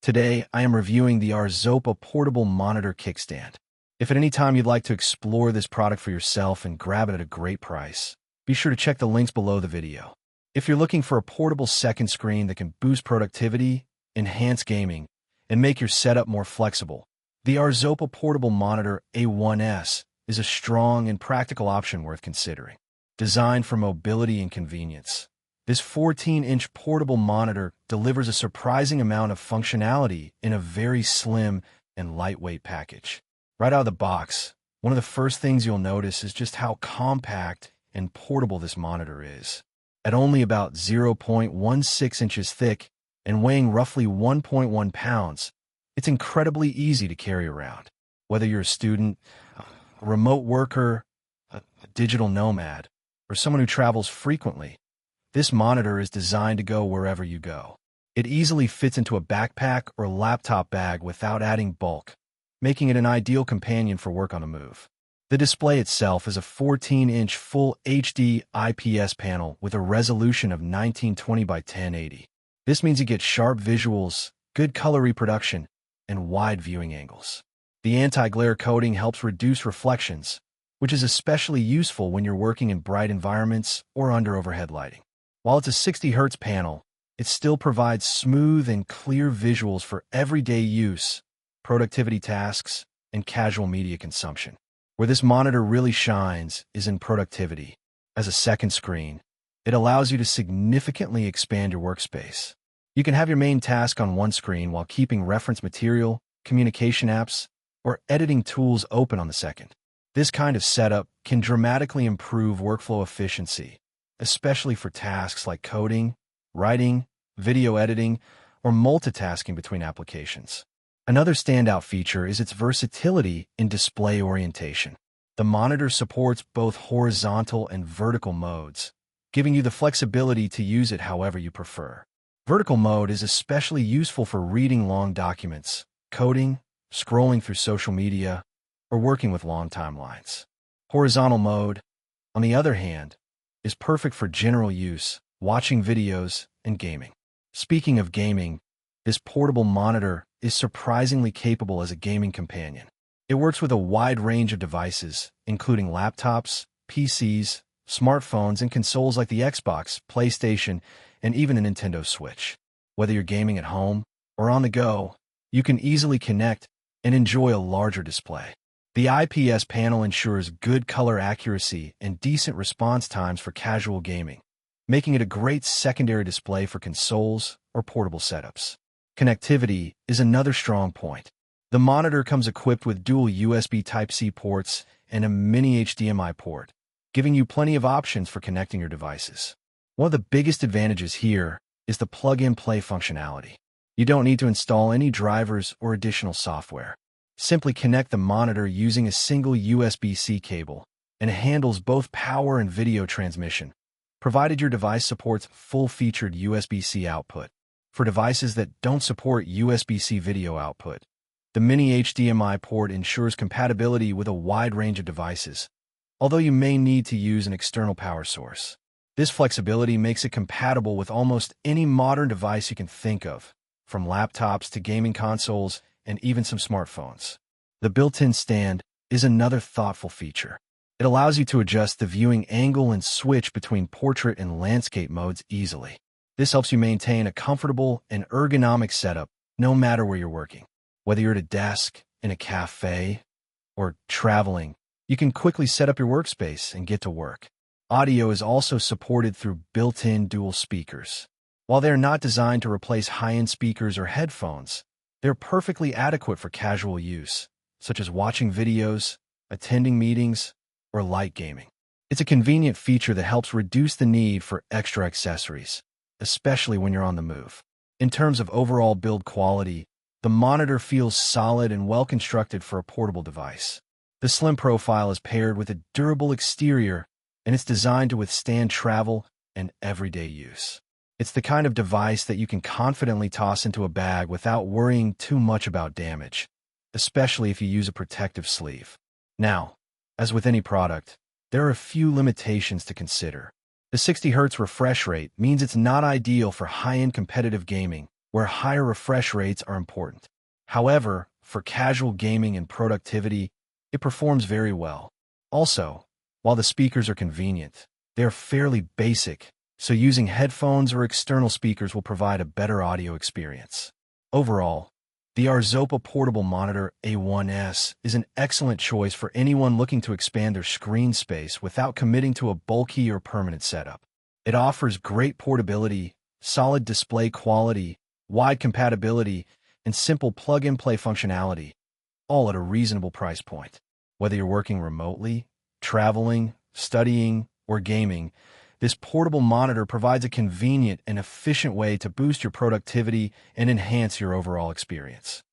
Today, I am reviewing the ARZOPA Portable Monitor Kickstand. If at any time you'd like to explore this product for yourself and grab it at a great price, be sure to check the links below the video. If you're looking for a portable second screen that can boost productivity, enhance gaming, and make your setup more flexible, the ARZOPA Portable Monitor A1S is a strong and practical option worth considering. Designed for mobility and convenience, this 14-inch portable monitor delivers a surprising amount of functionality in a very slim and lightweight package. Right out of the box, one of the first things you'll notice is just how compact and portable this monitor is. At only about 0.16 inches thick and weighing roughly 1.1 pounds, it's incredibly easy to carry around. Whether you're a student, a remote worker, a digital nomad, or someone who travels frequently, this monitor is designed to go wherever you go. It easily fits into a backpack or laptop bag without adding bulk, making it an ideal companion for work on the move. The display itself is a 14-inch Full HD IPS panel with a resolution of 1920 by 1080. This means you get sharp visuals, good color reproduction, and wide viewing angles. The anti-glare coating helps reduce reflections, which is especially useful when you're working in bright environments or under overhead lighting. While it's a 60 Hz panel, it still provides smooth and clear visuals for everyday use, productivity tasks, and casual media consumption. Where this monitor really shines is in productivity. As a second screen, it allows you to significantly expand your workspace. You can have your main task on one screen while keeping reference material, communication apps, or editing tools open on the second. This kind of setup can dramatically improve workflow efficiency, especially for tasks like coding, writing, video editing, or multitasking between applications. Another standout feature is its versatility in display orientation. The monitor supports both horizontal and vertical modes, giving you the flexibility to use it however you prefer. Vertical mode is especially useful for reading long documents, coding, scrolling through social media, or working with long timelines. Horizontal mode, on the other hand, is perfect for general use, watching videos, and gaming. Speaking of gaming, this portable monitor is surprisingly capable as a gaming companion. It works with a wide range of devices, including laptops, PCs, smartphones, and consoles like the Xbox, PlayStation, and even a Nintendo Switch. Whether you're gaming at home or on the go, you can easily connect and enjoy a larger display. The IPS panel ensures good color accuracy and decent response times for casual gaming, making it a great secondary display for consoles or portable setups. Connectivity is another strong point. The monitor comes equipped with dual USB Type-C ports and a mini HDMI port, giving you plenty of options for connecting your devices. One of the biggest advantages here is the plug-and-play functionality. You don't need to install any drivers or additional software. Simply connect the monitor using a single USB-C cable, and it handles both power and video transmission, provided your device supports full-featured USB-C output. For devices that don't support USB-C video output, the mini HDMI port ensures compatibility with a wide range of devices, although you may need to use an external power source. This flexibility makes it compatible with almost any modern device you can think of, from laptops to gaming consoles and even some smartphones. The built-in stand is another thoughtful feature. It allows you to adjust the viewing angle and switch between portrait and landscape modes easily. This helps you maintain a comfortable and ergonomic setup no matter where you're working. Whether you're at a desk, in a cafe, or traveling, you can quickly set up your workspace and get to work. Audio is also supported through built-in dual speakers. While they are not designed to replace high-end speakers or headphones, they're perfectly adequate for casual use, such as watching videos, attending meetings, or light gaming. It's a convenient feature that helps reduce the need for extra accessories, especially when you're on the move. In terms of overall build quality, the monitor feels solid and well-constructed for a portable device. The slim profile is paired with a durable exterior, and it's designed to withstand travel and everyday use. It's the kind of device that you can confidently toss into a bag without worrying too much about damage, especially if you use a protective sleeve. Now, as with any product, there are a few limitations to consider. The 60 Hz refresh rate means it's not ideal for high-end competitive gaming, where higher refresh rates are important. However, for casual gaming and productivity, it performs very well. Also, while the speakers are convenient, they are fairly basic, so using headphones or external speakers will provide a better audio experience. Overall, the ARZOPA Portable Monitor A1S is an excellent choice for anyone looking to expand their screen space without committing to a bulky or permanent setup. It offers great portability, solid display quality, wide compatibility, and simple plug-and-play functionality, all at a reasonable price point. Whether you're working remotely, traveling, studying, or gaming, this portable monitor provides a convenient and efficient way to boost your productivity and enhance your overall experience.